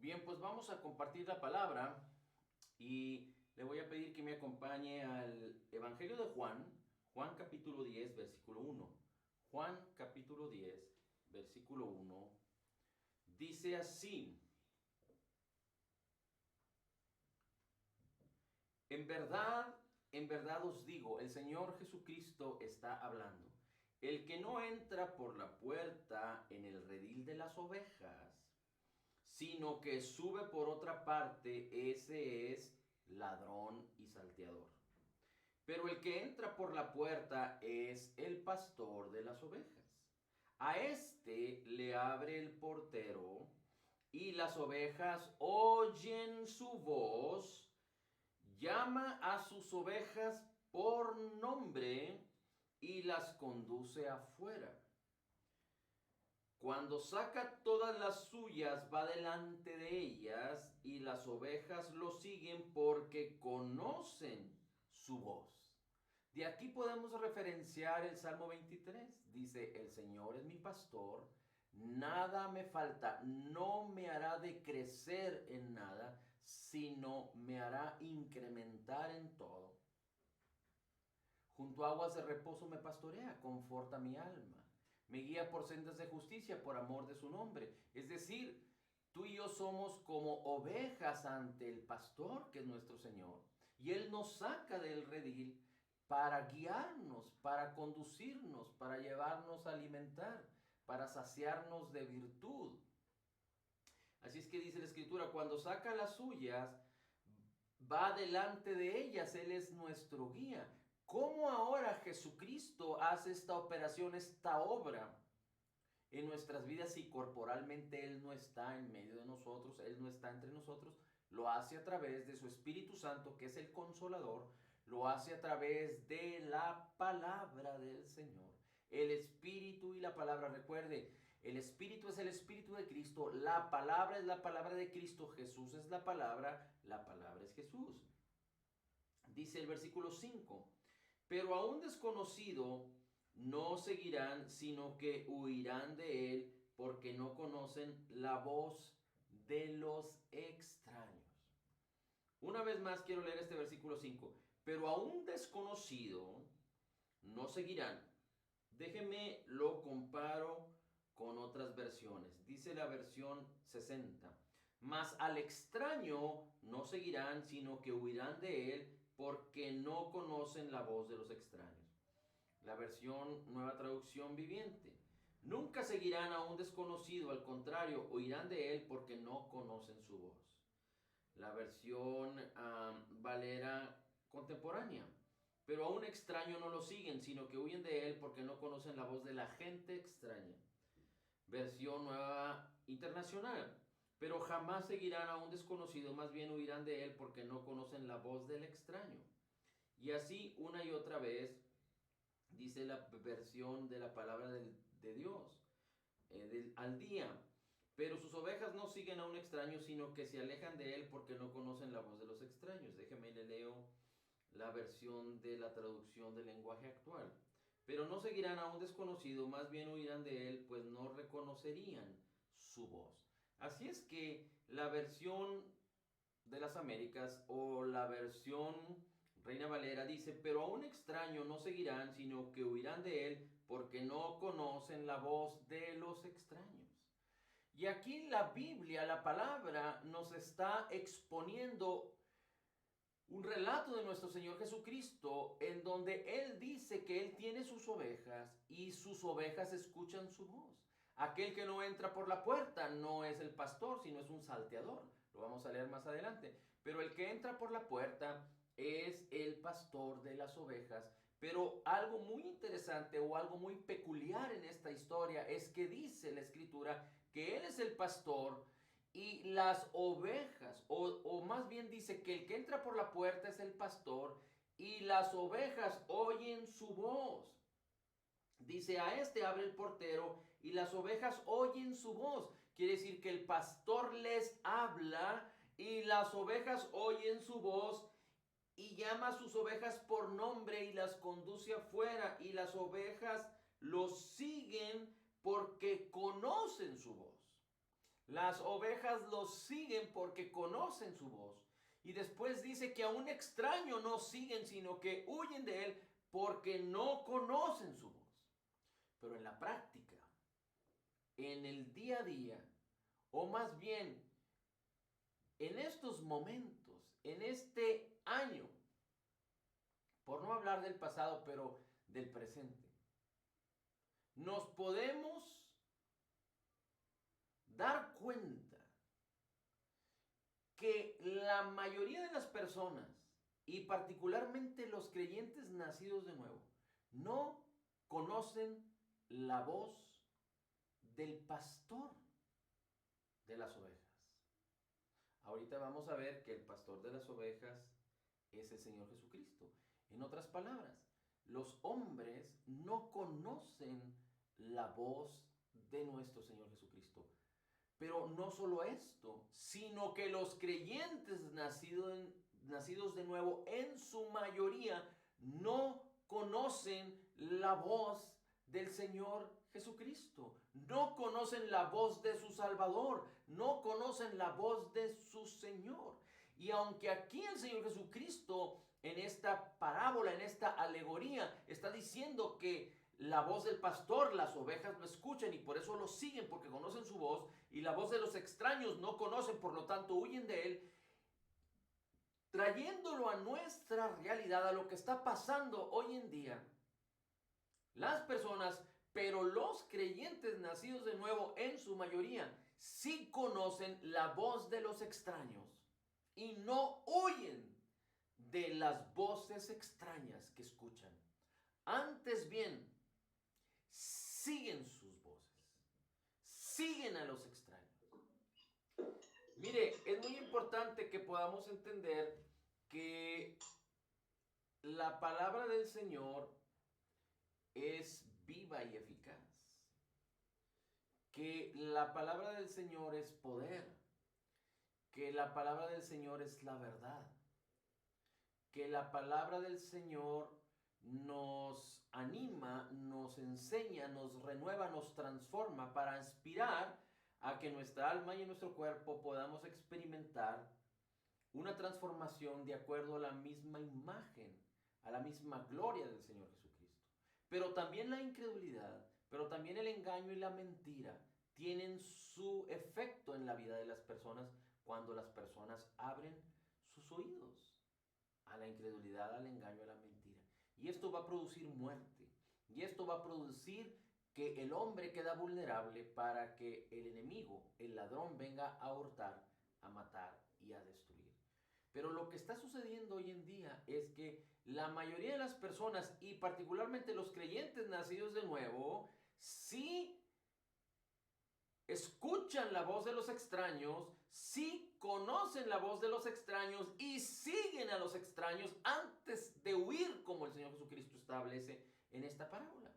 Bien, pues vamos a compartir la palabra y le voy a pedir que me acompañe al Evangelio de Juan, Juan capítulo 10, versículo 1. Juan capítulo 10, versículo 1, dice así: en verdad os digo, el Señor Jesucristo está hablando. El que no entra por la puerta en el redil de las ovejas, sino que sube por otra parte, ese es ladrón y salteador. Pero el que entra por la puerta es el pastor de las ovejas. A éste le abre el portero, y las ovejas oyen su voz, llama a sus ovejas por nombre y las conduce afuera. Cuando saca todas las suyas, va delante de ellas, y las ovejas lo siguen porque conocen su voz. De aquí podemos referenciar el Salmo 23. Dice: el Señor es mi pastor, nada me falta, no me hará decrecer en nada, sino me hará incrementar en todo. Junto a aguas de reposo me pastorea, conforta mi alma. Me guía por sendas de justicia por amor de su nombre. Es decir, tú y yo somos como ovejas ante el pastor, que es nuestro Señor. Y Él nos saca del redil para guiarnos, para conducirnos, para llevarnos a alimentar, para saciarnos de virtud. Así es que dice la Escritura: cuando saca las suyas, va delante de ellas, Él es nuestro guía. ¿Cómo ahora Jesucristo hace esta operación, esta obra en nuestras vidas si corporalmente Él no está en medio de nosotros, Él no está entre nosotros? Lo hace a través de su Espíritu Santo, que es el Consolador, lo hace a través de la palabra del Señor. El Espíritu y la palabra, recuerde, el Espíritu es el Espíritu de Cristo, la palabra es la palabra de Cristo, Jesús es la palabra es Jesús. Dice el versículo 5: pero a un desconocido no seguirán, sino que huirán de él, porque no conocen la voz de los extraños. Una vez más quiero leer este versículo 5. Pero a un desconocido no seguirán. Déjeme lo comparo con otras versiones. Dice la versión 60: mas al extraño no seguirán, sino que huirán de él, porque no conocen la voz de los extraños. La versión Nueva Traducción Viviente: nunca seguirán a un desconocido, al contrario, huirán de él porque no conocen su voz. La versión Valera Contemporánea: pero a un extraño no lo siguen, sino que huyen de él porque no conocen la voz de la gente extraña. Versión Nueva Internacional: pero jamás seguirán a un desconocido, más bien huirán de él porque no conocen la voz del extraño. Y así una y otra vez dice la versión de la palabra de Dios al día. Pero sus ovejas no siguen a un extraño, sino que se alejan de él porque no conocen la voz de los extraños. Déjeme le leo la versión de la traducción del lenguaje actual. Pero no seguirán a un desconocido, más bien huirán de él, pues no reconocerían su voz. Así es que la versión de las Américas o la versión Reina Valera dice: pero a un extraño no seguirán, sino que huirán de él, porque no conocen la voz de los extraños. Y aquí la Biblia, la palabra, nos está exponiendo un relato de nuestro Señor Jesucristo, en donde Él dice que Él tiene sus ovejas y sus ovejas escuchan su voz. Aquel que no entra por la puerta no es el pastor, sino es un salteador. Lo vamos a leer más adelante. Pero el que entra por la puerta es el pastor de las ovejas. Pero algo muy interesante o algo muy peculiar en esta historia es que dice la Escritura que Él es el pastor y las ovejas, o más bien dice que el que entra por la puerta es el pastor y las ovejas oyen su voz. Dice: a este abre el portero y las ovejas oyen su voz. Quiere decir que el pastor les habla y las ovejas oyen su voz, y llama a sus ovejas por nombre y las conduce afuera, y las ovejas los siguen porque conocen su voz. Las ovejas lo siguen porque conocen su voz. Y después dice que a un extraño no siguen, sino que huyen de él porque no conocen su voz. Pero en la práctica, en el día a día, o más bien en estos momentos, en este año, por no hablar del pasado, pero del presente, nos podemos dar cuenta que la mayoría de las personas, y particularmente los creyentes nacidos de nuevo, no conocen la voz del pastor de las ovejas. Ahorita vamos a ver que el pastor de las ovejas es el Señor Jesucristo. En otras palabras, los hombres no conocen la voz de nuestro Señor Jesucristo. Pero no solo esto, sino que los creyentes nacidos de nuevo en su mayoría no conocen la voz del Señor Jesucristo. No conocen la voz de su Salvador. No conocen la voz de su Señor. Y aunque aquí el Señor Jesucristo en esta parábola, en esta alegoría, está diciendo que la voz del pastor, las ovejas lo escuchan y por eso lo siguen, porque conocen su voz, y la voz de los extraños no conocen, por lo tanto huyen de él. Trayéndolo a nuestra realidad, a lo que está pasando hoy en día, las personas, pero los creyentes nacidos de nuevo en su mayoría, sí conocen la voz de los extraños y no huyen de las voces extrañas que escuchan. Antes bien, siguen sus voces, siguen a los extraños. Mire, es muy importante que podamos entender que la palabra del Señor es viva y eficaz, que la palabra del Señor es poder, que la palabra del Señor es la verdad, que la palabra del Señor nos anima, nos enseña, nos renueva, nos transforma para aspirar a que nuestra alma y nuestro cuerpo podamos experimentar una transformación de acuerdo a la misma imagen, a la misma gloria del Señor Jesucristo. Pero también la incredulidad, pero también el engaño y la mentira tienen su efecto en la vida de las personas cuando las personas abren sus oídos a la incredulidad, al engaño, a la mentira. Y esto va a producir muerte. Y esto va a producir que el hombre queda vulnerable para que el enemigo, el ladrón, venga a hurtar, a matar y a destruir. Pero lo que está sucediendo hoy en día es que la mayoría de las personas, y particularmente los creyentes nacidos de nuevo, sí escuchan la voz de los extraños, sí conocen la voz de los extraños y siguen a los extraños antes de huir, como el Señor Jesucristo establece en esta parábola.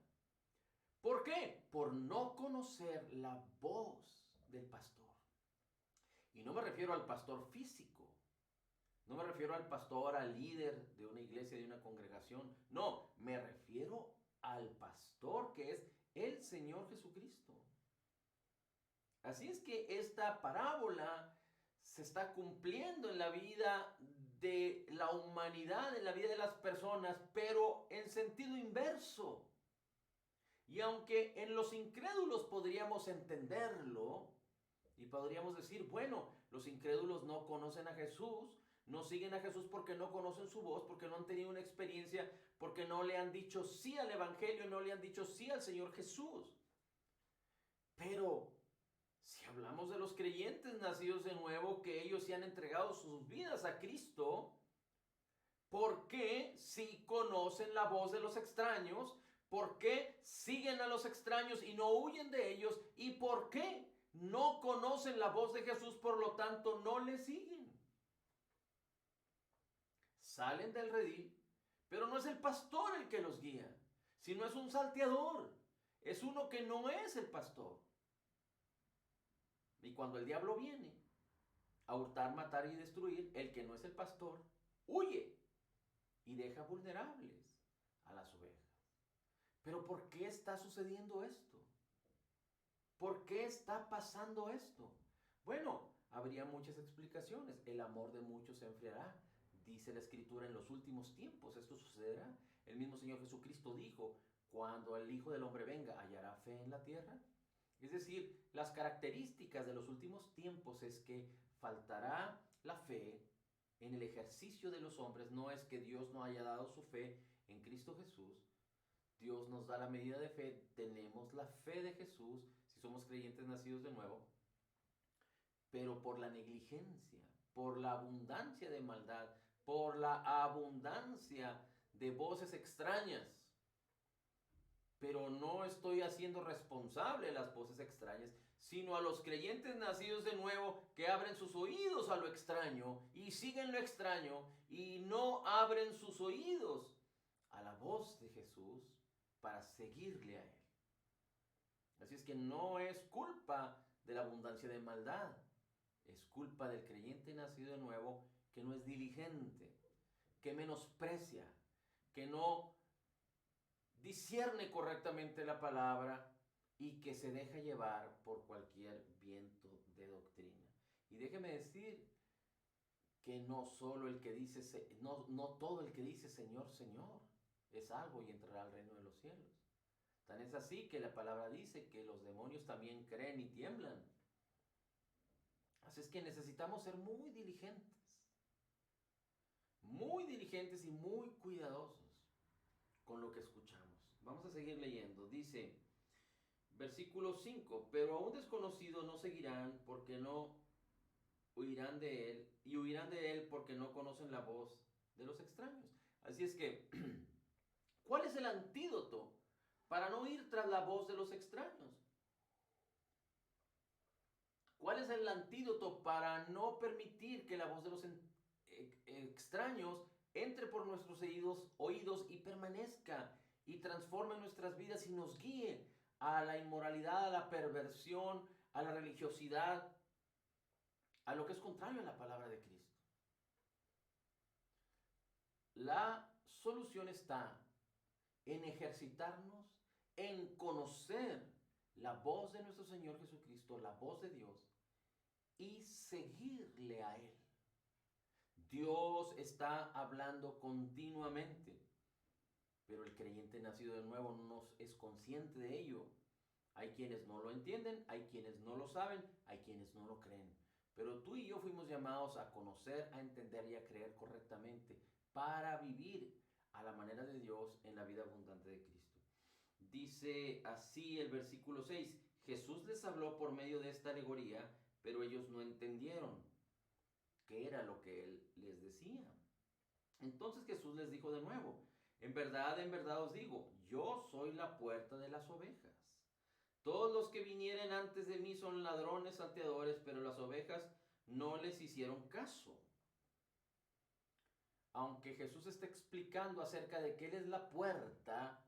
¿Por qué? Por no conocer la voz del pastor. Y no me refiero al pastor físico, no me refiero al pastor, al líder de una iglesia, de una congregación. No, me refiero al pastor que es el Señor Jesucristo. Así es que esta parábola se está cumpliendo en la vida de la humanidad, en la vida de las personas, pero en sentido inverso. Y aunque en los incrédulos podríamos entenderlo y podríamos decir, bueno, los incrédulos no conocen a Jesús, no siguen a Jesús porque no conocen su voz, porque no han tenido una experiencia, porque no le han dicho sí al Evangelio, no le han dicho sí al Señor Jesús. Pero si hablamos de los creyentes nacidos de nuevo, que ellos se han entregado sus vidas a Cristo, ¿por qué si conocen la voz de los extraños? ¿Por qué siguen a los extraños y no huyen de ellos? ¿Y por qué no conocen la voz de Jesús, por lo tanto no le siguen? Salen del redil, pero no es el pastor el que los guía, sino es un salteador, es uno que no es el pastor. Y cuando el diablo viene a hurtar, matar y destruir, el que no es el pastor huye y deja vulnerables a las ovejas. Pero ¿por qué está sucediendo esto? ¿Por qué está pasando esto? Bueno, habría muchas explicaciones. El amor de muchos se enfriará. Dice la Escritura, en los últimos tiempos esto sucederá. El mismo Señor Jesucristo dijo, cuando el Hijo del Hombre venga, ¿hallará fe en la tierra? Es decir, las características de los últimos tiempos es que faltará la fe en el ejercicio de los hombres. No es que Dios no haya dado su fe en Cristo Jesús. Dios nos da la medida de fe, tenemos la fe de Jesús, si somos creyentes nacidos de nuevo, pero por la negligencia, por la abundancia de maldad, por la abundancia de voces extrañas. Pero no estoy haciendo responsable las voces extrañas, sino a los creyentes nacidos de nuevo que abren sus oídos a lo extraño y siguen lo extraño y no abren sus oídos a la voz de Jesús para seguirle a Él. Así es que no es culpa de la abundancia de maldad, es culpa del creyente nacido de nuevo que no es diligente, que menosprecia, que no discierne correctamente la palabra y que se deja llevar por cualquier viento de doctrina. Y déjeme decir que no solo el que dice, no todo el que dice Señor, Señor es salvo y entrará al reino de los cielos. Tan es así que la palabra dice que los demonios también creen y tiemblan. Así es que necesitamos ser muy diligentes y muy cuidadosos con lo que escuchamos. Vamos a seguir leyendo. Dice, versículo 5, pero a un desconocido no seguirán porque no huirán de él, y huirán de él porque no conocen la voz de los extraños. Así es que, ¿cuál es el antídoto para no ir tras la voz de los extraños? ¿Cuál es el antídoto para no permitir que la voz de los extraños entre por nuestros oídos y permanezca y transforme nuestras vidas y nos guíe a la inmoralidad, a la perversión, a la religiosidad, a lo que es contrario a la palabra de Cristo? La solución está en ejercitarnos, en conocer la voz de nuestro Señor Jesucristo, la voz de Dios, y seguirle a Él. Dios está hablando continuamente, pero el creyente nacido de nuevo no es consciente de ello. Hay quienes no lo entienden, hay quienes no lo saben, hay quienes no lo creen. Pero tú y yo fuimos llamados a conocer, a entender y a creer correctamente para vivir a la manera de Dios en la vida abundante de Cristo. Dice así el versículo 6, Jesús les habló por medio de esta alegoría, pero ellos no entendieron qué era lo que Él les decía. Entonces Jesús les dijo de nuevo, en verdad os digo, yo soy la puerta de las ovejas. Todos los que vinieren antes de mí son ladrones, salteadores, pero las ovejas no les hicieron caso. Aunque Jesús está explicando acerca de que Él es la puerta,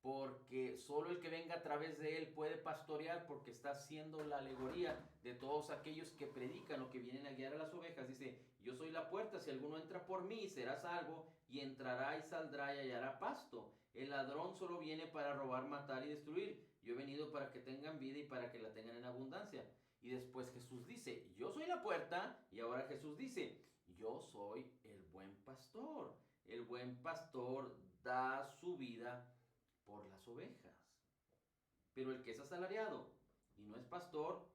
porque solo el que venga a través de Él puede pastorear, porque está haciendo la alegoría de todos aquellos que predican o que vienen a guiar a las ovejas. Dice, yo soy la puerta, si alguno entra por mí será salvo, y entrará y saldrá y hallará pasto. El ladrón solo viene para robar, matar y destruir. Yo he venido para que tengan vida y para que la tengan en abundancia. Y después Jesús dice, yo soy la puerta, y ahora Jesús dice, yo soy el buen pastor. El buen pastor da su vida por las ovejas. Pero el que es asalariado y no es pastor,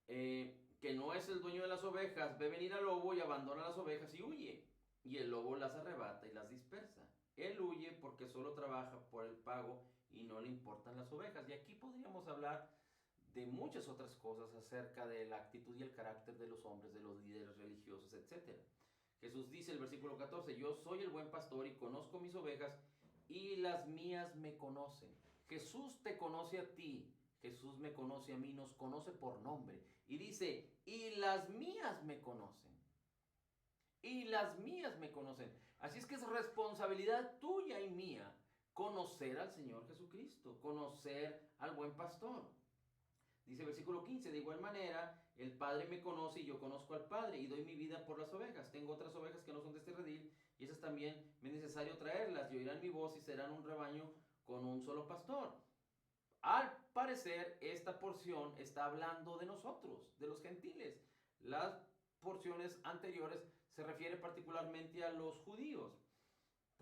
que no es el dueño de las ovejas, ve venir al lobo y abandona las ovejas y huye. Y el lobo las arrebata y las dispersa. Él huye porque solo trabaja por el pago y no le importan las ovejas. Y aquí podríamos hablar de muchas otras cosas acerca de la actitud y el carácter de los hombres, de los líderes religiosos, etc. Jesús dice el versículo 14, yo soy el buen pastor y conozco mis ovejas y las mías me conocen. Jesús te conoce a ti, Jesús me conoce a mí, nos conoce por nombre. Y dice, y las mías me conocen. Y las mías me conocen. Así es que es responsabilidad tuya y mía conocer al Señor Jesucristo, conocer al buen pastor. Dice versículo 15, de igual manera, el Padre me conoce y yo conozco al Padre y doy mi vida por las ovejas. Tengo otras ovejas que no son de este redil y esas también me es necesario traerlas y oirán mi voz y serán un rebaño con un solo pastor. al parecer esta porción está hablando de nosotros, de los gentiles. Las porciones anteriores se refiere particularmente a los judíos.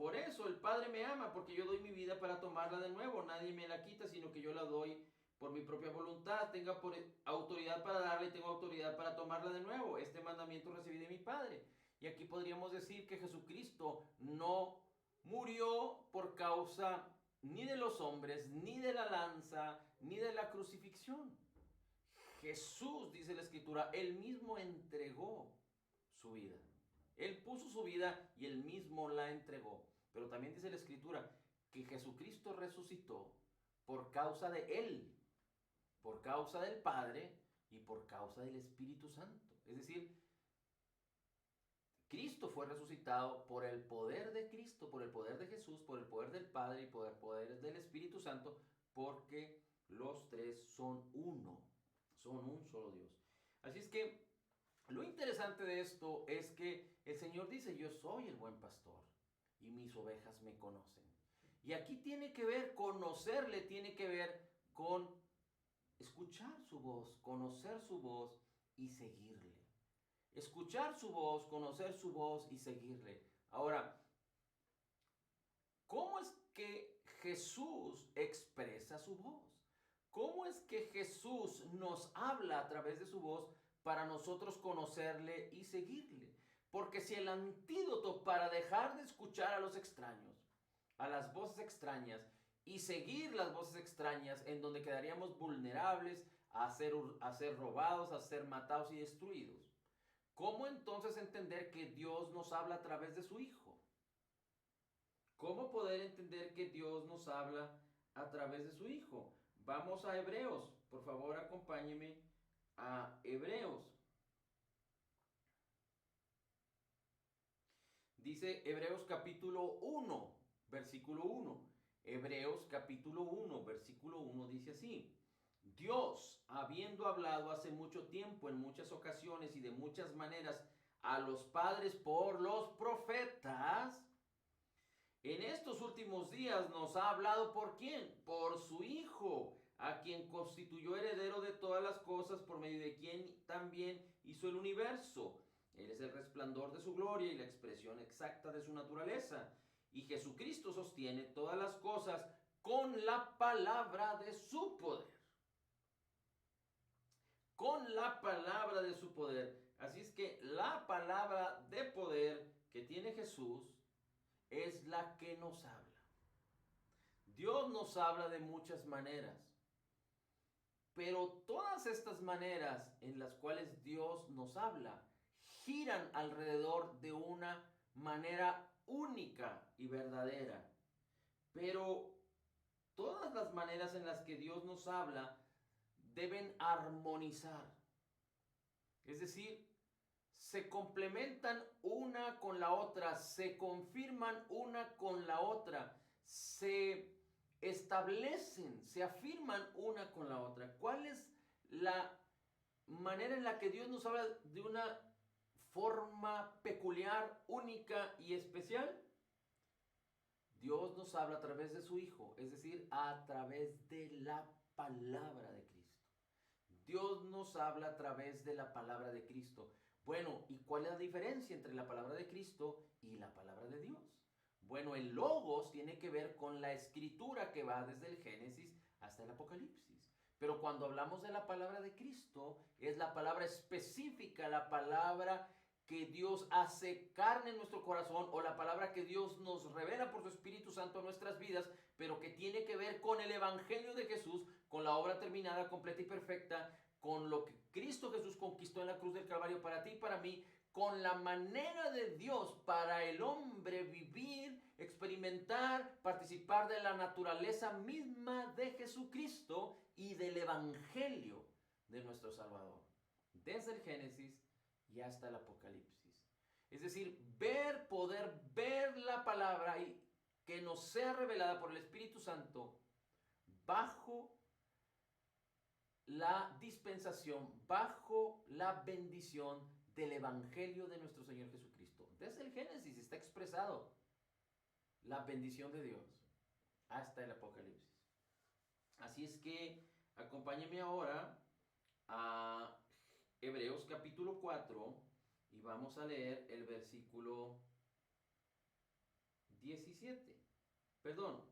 Por eso el Padre me ama, porque yo doy mi vida para tomarla de nuevo. Nadie me la quita, sino que yo la doy por mi propia voluntad. Tenga autoridad para darla y tengo autoridad para tomarla de nuevo. Este mandamiento recibí de mi Padre. Y aquí podríamos decir que Jesucristo no murió por causa ni de los hombres, ni de la lanza, ni de la crucifixión. Jesús, dice la Escritura, él mismo entregó su vida. Él puso su vida y él mismo la entregó. Pero también dice la Escritura que Jesucristo resucitó por causa de él, por causa del Padre y por causa del Espíritu Santo. Es decir, Cristo fue resucitado por el poder de Cristo, por el poder de Jesús, por el poder del Padre y por el poder del Espíritu Santo, porque los tres son uno, son un solo Dios. Así es que lo interesante de esto es que el Señor dice, yo soy el buen pastor y mis ovejas me conocen. Y aquí tiene que ver, conocerle tiene que ver con escuchar su voz, conocer su voz y seguirle. Escuchar su voz, conocer su voz y seguirle. Ahora, ¿cómo es que Jesús expresa su voz? ¿Cómo es que Jesús nos habla a través de su voz para nosotros conocerle y seguirle? Porque si el antídoto para dejar de escuchar a los extraños, a las voces extrañas y seguir las voces extrañas en donde quedaríamos vulnerables a ser robados, a ser matados y destruidos, ¿cómo entonces entender que Dios nos habla a través de su Hijo? ¿Cómo poder entender que Dios nos habla a través de su Hijo? Vamos a Hebreos. Por favor, acompáñeme a Hebreos. Dice Hebreos capítulo 1, versículo 1. Hebreos capítulo 1, versículo 1 dice así. Dios, habiendo hablado hace mucho tiempo, en muchas ocasiones y de muchas maneras, a los padres por los profetas, en estos últimos días nos ha hablado ¿por quién? Por su Hijo, a quien constituyó heredero de todas las cosas, por medio de quien también hizo el universo. Él es el resplandor de su gloria y la expresión exacta de su naturaleza. Y Jesucristo sostiene todas las cosas con la palabra de su poder. Con la palabra de su poder. Así es que la palabra de poder que tiene Jesús es la que nos habla. Dios nos habla de muchas maneras, pero todas estas maneras en las cuales Dios nos habla giran alrededor de una manera única y verdadera. Pero todas las maneras en las que Dios nos habla deben armonizar. Es decir, se complementan una con la otra, se confirman una con la otra, se establecen, se afirman una con la otra. ¿Cuál es la manera en la que Dios nos habla de una forma peculiar, única y especial? Dios nos habla a través de su Hijo, es decir, a través de la palabra de Cristo. Dios nos habla a través de la palabra de Cristo. Bueno, ¿y cuál es la diferencia entre la palabra de Cristo y la palabra de Dios? Bueno, el Logos tiene que ver con la escritura que va desde el Génesis hasta el Apocalipsis. Pero cuando hablamos de la palabra de Cristo, es la palabra específica, la palabra que Dios hace carne en nuestro corazón, o la palabra que Dios nos revela por su Espíritu Santo a nuestras vidas, pero que tiene que ver con el Evangelio de Jesús, con la obra terminada, completa y perfecta, con lo que Cristo Jesús conquistó en la cruz del Calvario para ti y para mí, con la manera de Dios para el hombre vivir, experimentar, participar de la naturaleza misma de Jesucristo y del Evangelio de nuestro Salvador. Desde el Génesis y hasta el Apocalipsis. Es decir, poder ver la palabra y que nos sea revelada por el Espíritu Santo bajo la dispensación, bajo la bendición del Evangelio de nuestro Señor Jesucristo. Desde el Génesis está expresado la bendición de Dios hasta el Apocalipsis. Así es que acompáñeme ahora a Hebreos capítulo 4 y vamos a leer el versículo 17. Perdón,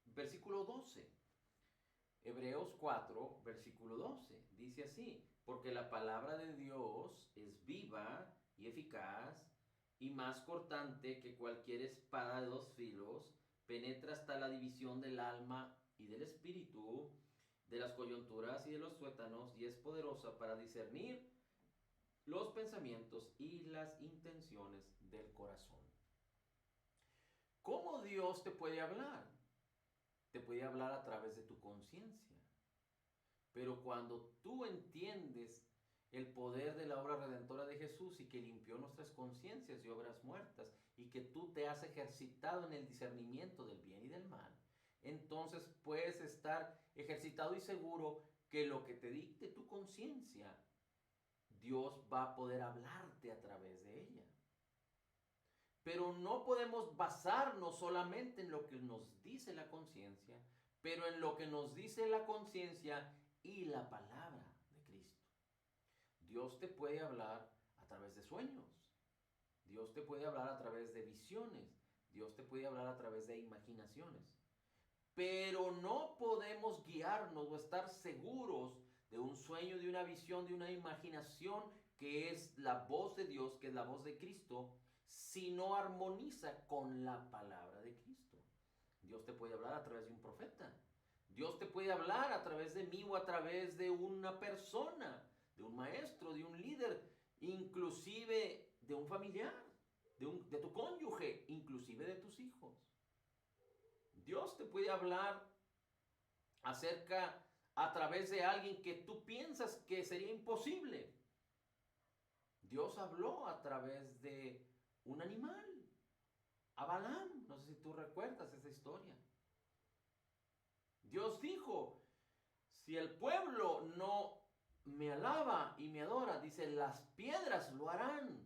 versículo 12. Hebreos 4, versículo 12. Dice así, porque la palabra de Dios es viva y eficaz y más cortante que cualquier espada de dos filos, penetra hasta la división del alma y del espíritu, de las coyunturas y de los tuétanos, y es poderosa para discernir los pensamientos y las intenciones del corazón. ¿Cómo Dios te puede hablar? Te puede hablar a través de tu conciencia. Pero cuando tú entiendes el poder de la obra redentora de Jesús y que limpió nuestras conciencias de obras muertas y que tú te has ejercitado en el discernimiento del bien y del mal, entonces puedes estar ejercitado y seguro que lo que te dicte tu conciencia, Dios va a poder hablarte a través de ella. Pero no podemos basarnos solamente en lo que nos dice la conciencia, pero en lo que nos dice la conciencia y la palabra de Cristo. Dios te puede hablar a través de sueños. Dios te puede hablar a través de visiones. Dios te puede hablar a través de imaginaciones. Pero no podemos guiarnos o estar seguros de un sueño, de una visión, de una imaginación que es la voz de Dios, que es la voz de Cristo, si no armoniza con la palabra de Cristo. Dios te puede hablar a través de un profeta. Dios te puede hablar a través de mí o a través de una persona, de un maestro, de un líder, inclusive de un familiar, de tu cónyuge, inclusive de tus hijos. Dios te puede hablar a través de alguien que tú piensas que sería imposible. Dios habló a través de un animal, a Balaam. No sé si tú recuerdas esa historia. Dios dijo, si el pueblo no me alaba y me adora, dice, las piedras lo harán.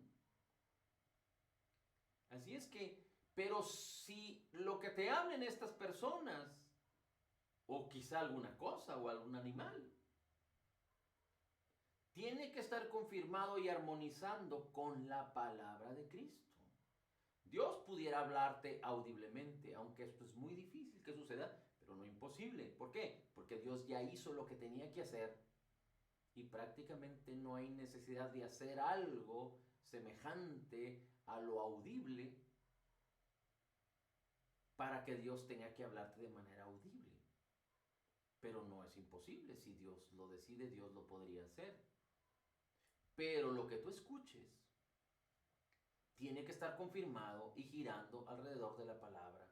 Así es que, pero si lo que te hablen estas personas, o quizá alguna cosa o algún animal, tiene que estar confirmado y armonizando con la palabra de Cristo. Dios pudiera hablarte audiblemente, aunque esto es muy difícil que suceda, pero no imposible. ¿Por qué? Porque Dios ya hizo lo que tenía que hacer y prácticamente no hay necesidad de hacer algo semejante a lo audible para que Dios tenga que hablarte de manera audible. Pero no es imposible. Si Dios lo decide, Dios lo podría hacer. Pero lo que tú escuches tiene que estar confirmado y girando alrededor de la palabra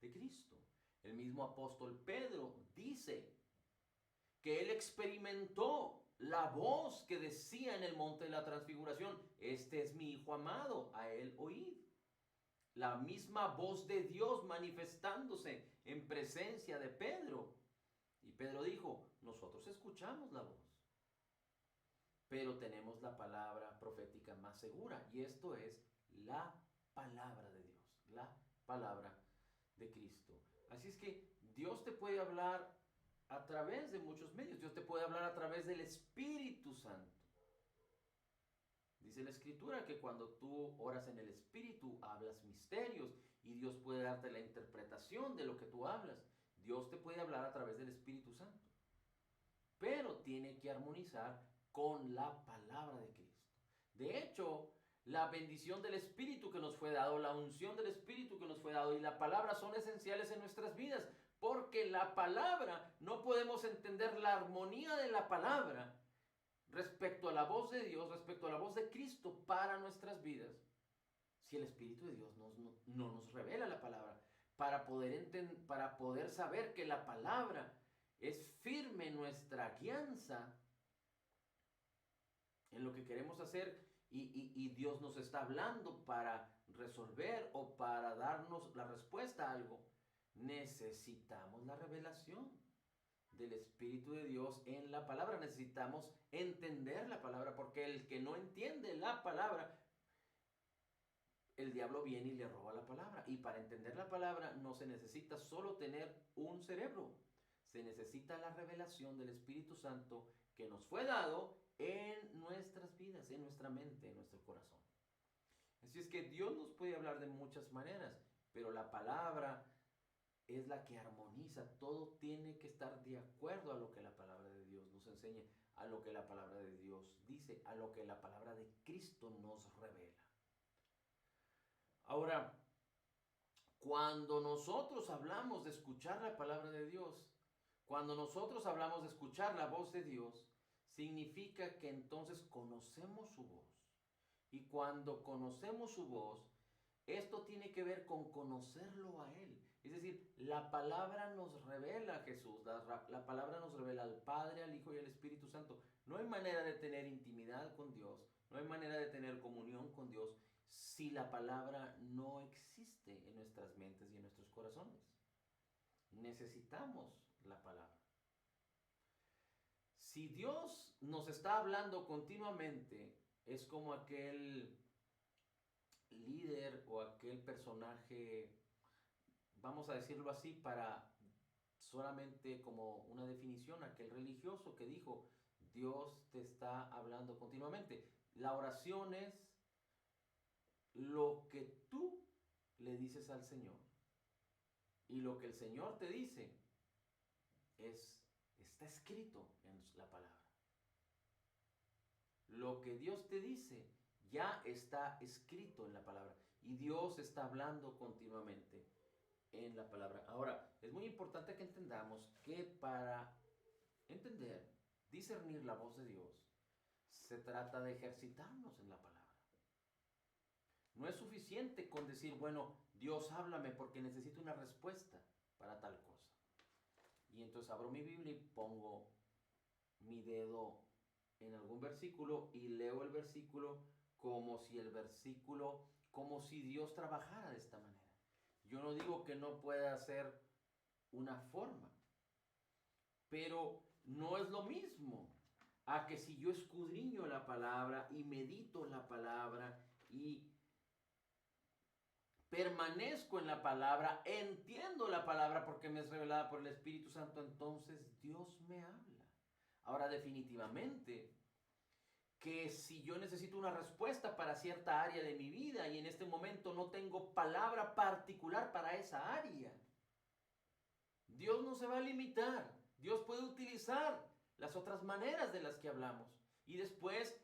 de Cristo. El mismo apóstol Pedro dice que él experimentó la voz que decía en el monte de la transfiguración, este es mi hijo amado, a él oíd. La misma voz de Dios manifestándose en presencia de Pedro. Y Pedro dijo, nosotros escuchamos la voz, pero tenemos la palabra profética más segura, y esto es la palabra de Dios, la palabra de Cristo. Así es que Dios te puede hablar a través de muchos medios. Dios te puede hablar a través del Espíritu Santo. Dice la Escritura que cuando tú oras en el Espíritu, hablas misterios y Dios puede darte la interpretación de lo que tú hablas. Dios te puede hablar a través del Espíritu Santo, pero tiene que armonizar con la palabra de Cristo. De hecho, la bendición del Espíritu que nos fue dado, la unción del Espíritu que nos fue dado y la palabra son esenciales en nuestras vidas, porque la palabra, no podemos entender la armonía de la palabra respecto a la voz de Dios, respecto a la voz de Cristo para nuestras vidas, si el Espíritu de Dios no nos revela la palabra, para poder saber que la palabra es firme en nuestra guianza en lo que queremos hacer y Dios nos está hablando para resolver o para darnos la respuesta a algo, necesitamos la revelación del Espíritu de Dios en la palabra. Necesitamos entender la palabra, porque el que no entiende la palabra, el diablo viene y le roba la palabra. Y para entender la palabra no se necesita solo tener un cerebro, Se necesita la revelación del Espíritu Santo que nos fue dado en nuestras vidas, en nuestra mente, en nuestro corazón. Así es que Dios nos puede hablar de muchas maneras, pero la palabra es la que armoniza. Todo tiene que estar de acuerdo a lo que la palabra de Dios nos enseña, a lo que la palabra de Dios dice, a lo que la palabra de Cristo nos revela. Ahora, cuando nosotros hablamos de escuchar la palabra de Dios, cuando nosotros hablamos de escuchar la voz de Dios, significa que entonces conocemos su voz. Y cuando conocemos su voz, esto tiene que ver con conocerlo a Él. Es decir, la palabra nos revela a Jesús, la palabra nos revela al Padre, al Hijo y al Espíritu Santo. No hay manera de tener intimidad con Dios, no hay manera de tener comunión con Dios si la palabra no existe en nuestras mentes y en nuestros corazones. Necesitamos la palabra. Si Dios nos está hablando continuamente, es como aquel líder o aquel personaje, vamos a decirlo así, para solamente como una definición, aquel religioso que dijo, Dios te está hablando continuamente. La oración es lo que tú le dices al Señor. Y lo que el Señor te dice está escrito en la palabra. Lo que Dios te dice ya está escrito en la palabra. Y Dios está hablando continuamente en la palabra. Ahora, es muy importante que entendamos que para entender, discernir la voz de Dios, se trata de ejercitarnos en la palabra. No es suficiente con decir, bueno, Dios háblame porque necesito una respuesta para tal cosa. Y entonces abro mi Biblia y pongo mi dedo en algún versículo y leo el versículo como si Dios trabajara de esta manera. Yo no digo que no pueda ser una forma, pero no es lo mismo a que si yo escudriño la palabra y medito la palabra y permanezco en la palabra, entiendo la palabra porque me es revelada por el Espíritu Santo, entonces Dios me habla. Ahora, definitivamente, que si yo necesito una respuesta para cierta área de mi vida y en este momento no tengo palabra particular para esa área, Dios no se va a limitar. Dios puede utilizar las otras maneras de las que hablamos. Y después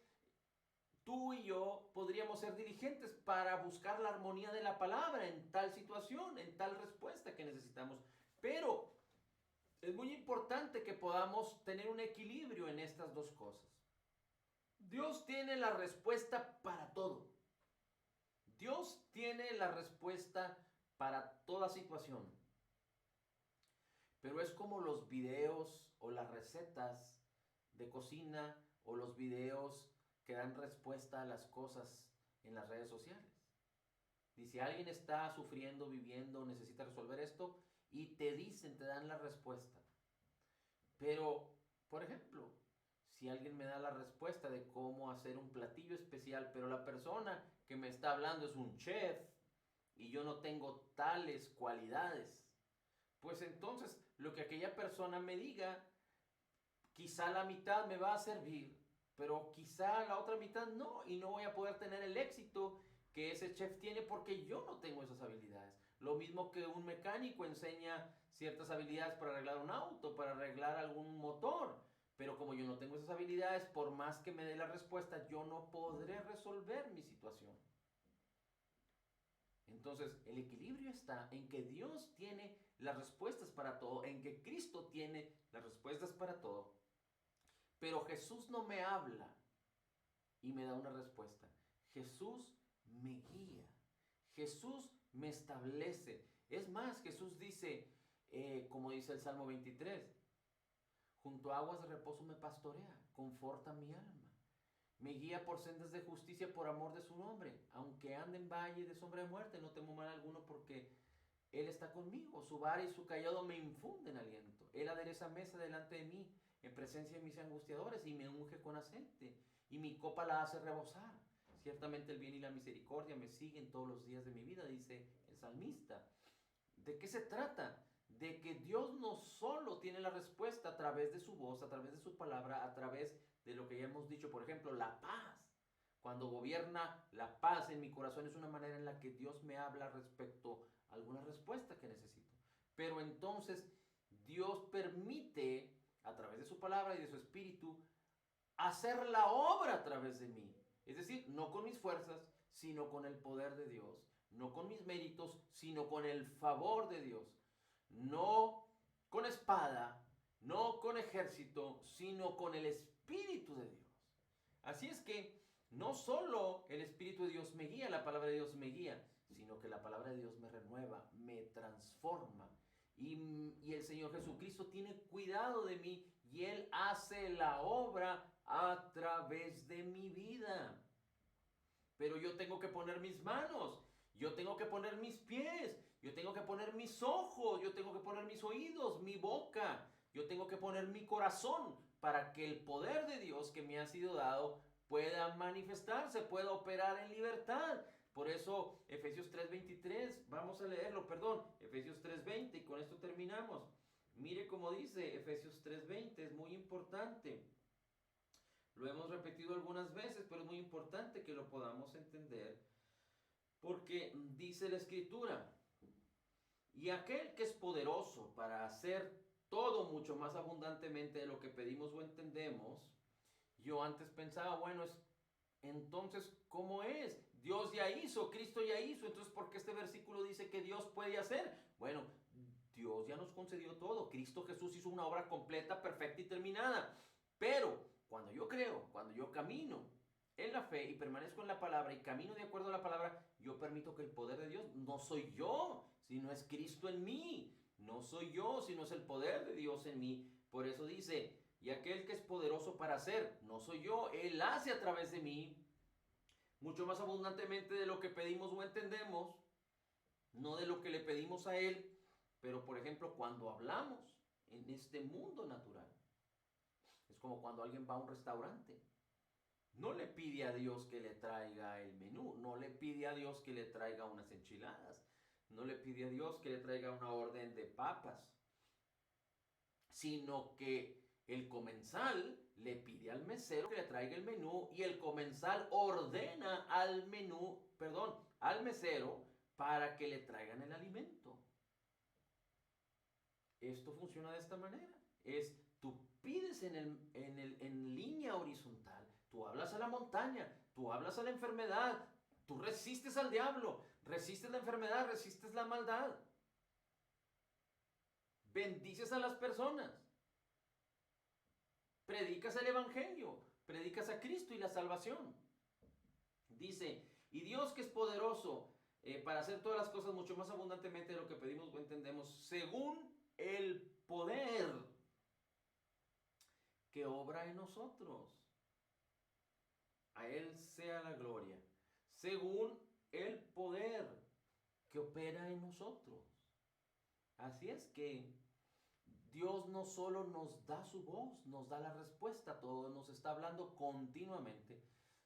tú y yo podríamos ser diligentes para buscar la armonía de la palabra en tal situación, en tal respuesta que necesitamos. Pero es muy importante que podamos tener un equilibrio en estas dos cosas. Dios tiene la respuesta para todo. Dios tiene la respuesta para toda situación. Pero es como los videos o las recetas de cocina o los videos que dan respuesta a las cosas en las redes sociales. Dice, alguien está sufriendo, viviendo, necesita resolver esto y te dicen, te dan la respuesta. Pero, por ejemplo, si alguien me da la respuesta de cómo hacer un platillo especial, pero la persona que me está hablando es un chef y yo no tengo tales cualidades, pues entonces lo que aquella persona me diga, quizá la mitad me va a servir, pero quizá la otra mitad no, y no voy a poder tener el éxito que ese chef tiene porque yo no tengo esas habilidades. Lo mismo que un mecánico enseña ciertas habilidades para arreglar un auto, para arreglar algún motor, pero como yo no tengo esas habilidades, por más que me dé la respuesta, yo no podré resolver mi situación. Entonces, el equilibrio está en que Dios tiene las respuestas para todo, en que Cristo tiene las respuestas para todo, pero Jesús no me habla y me da una respuesta. Jesús me guía. Jesús me establece. Es más, Jesús dice, como dice el Salmo 23, junto a aguas de reposo me pastorea, conforta mi alma. Me guía por sendas de justicia por amor de su nombre. Aunque ande en valle de sombra de muerte, no temo mal alguno porque Él está conmigo. Su vara y su cayado me infunden aliento. Él adereza mesa delante de mí, en presencia de mis angustiadores, y me unge con aceite. Y mi copa la hace rebosar. Ciertamente el bien y la misericordia me siguen todos los días de mi vida, dice el salmista. ¿De qué se trata? de que Dios no solo tiene la respuesta a través de su voz, a través de su palabra, a través de lo que ya hemos dicho, por ejemplo, la paz. Cuando gobierna la paz en mi corazón es una manera en la que Dios me habla respecto a alguna respuesta que necesito. Pero entonces Dios permite, a través de su palabra y de su espíritu, hacer la obra a través de mí. Es decir, no con mis fuerzas, sino con el poder de Dios. No con mis méritos, sino con el favor de Dios. No con espada, no con ejército, sino con el Espíritu de Dios. Así es que no solo el Espíritu de Dios me guía, la palabra de Dios me guía, sino que la palabra de Dios me renueva, me transforma. Y el Señor Jesucristo tiene cuidado de mí y Él hace la obra a través de mi vida. Pero yo tengo que poner mis manos, yo tengo que poner mis pies, yo tengo que poner mis ojos, yo tengo que poner mis oídos, mi boca, yo tengo que poner mi corazón para que el poder de Dios que me ha sido dado pueda manifestarse, pueda operar en libertad. Por eso Efesios 3:23, vamos a leerlo, perdón, Efesios 3:20 y con esto terminamos. Mire cómo dice Efesios 3:20, es muy importante. Lo hemos repetido algunas veces, pero es muy importante que lo podamos entender, porque dice la Escritura, y aquel que es poderoso para hacer todo mucho más abundantemente de lo que pedimos o entendemos. Yo antes pensaba, bueno, entonces, ¿cómo es? Dios ya hizo, Cristo ya hizo, entonces, ¿por qué este versículo dice que Dios puede hacer? Bueno, Dios ya nos concedió todo, Cristo Jesús hizo una obra completa, perfecta y terminada, pero cuando yo creo, cuando yo camino en la fe y permanezco en la palabra y camino de acuerdo a la palabra, yo permito que el poder de Dios, no soy yo, sino es Cristo en mí, no soy yo, sino es el poder de Dios en mí. Por eso dice, y aquel que es poderoso para hacer, no soy yo, Él hace a través de mí, mucho más abundantemente de lo que pedimos o entendemos, no de lo que le pedimos a Él, pero por ejemplo, cuando hablamos en este mundo natural, es como cuando alguien va a un restaurante. No le pide a Dios que le traiga el menú, no le pide a Dios que le traiga unas enchiladas, no le pide a Dios que le traiga una orden de papas, sino que el comensal le pide al mesero que le traiga el menú y el comensal ordena al mesero para que le traigan el alimento. Esto funciona de esta manera. Tú pides en línea horizontal, tú hablas a la montaña, tú hablas a la enfermedad, tú resistes al diablo, resistes la enfermedad, resistes la maldad. Bendices a las personas. Predicas el evangelio, predicas a Cristo y la salvación. Dice, y Dios que es poderoso para hacer todas las cosas mucho más abundantemente de lo que pedimos o entendemos, según el poder que obra en nosotros. A Él sea la gloria, según el poder que opera en nosotros. Así es que Dios no solo nos da su voz, nos da la respuesta, todo nos está hablando continuamente,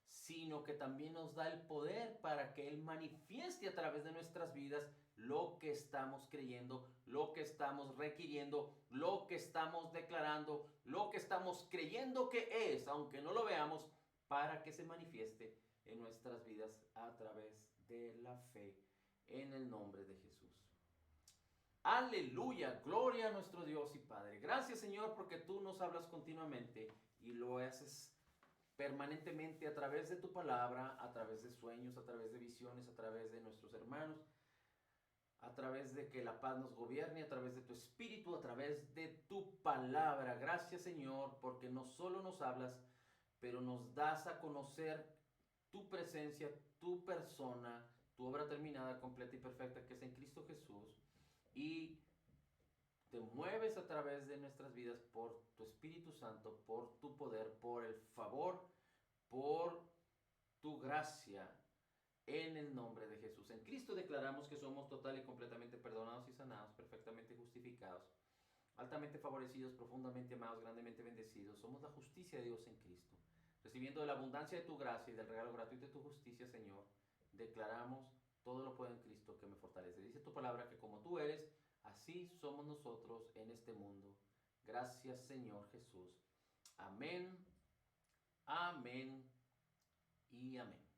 sino que también nos da el poder para que Él manifieste a través de nuestras vidas lo que estamos creyendo, lo que estamos requiriendo, lo que estamos declarando, lo que estamos creyendo que es, aunque no lo veamos, para que se manifieste en nuestras vidas a través de la fe en el nombre de Jesús. Aleluya, gloria a nuestro Dios y Padre. Gracias, Señor, porque tú nos hablas continuamente y lo haces permanentemente a través de tu palabra, a través de sueños, a través de visiones, a través de nuestros hermanos, a través de que la paz nos gobierne, a través de tu espíritu, a través de tu palabra. Gracias, Señor, porque no solo nos hablas, pero nos das a conocer tu presencia, tu persona, tu obra terminada, completa y perfecta que es en Cristo Jesús. Y te mueves a través de nuestras vidas por tu Espíritu Santo, por tu poder, por el favor, por tu gracia, en el nombre de Jesús. En Cristo declaramos que somos total y completamente perdonados y sanados, perfectamente justificados, altamente favorecidos, profundamente amados, grandemente bendecidos. Somos la justicia de Dios en Cristo. Recibiendo de la abundancia de tu gracia y del regalo gratuito de tu justicia, Señor, declaramos todo lo puedo en Cristo que me fortalece. Dice tu palabra que como tú eres, Así somos nosotros en este mundo. Gracias, Señor Jesús. Amén, amén y amén.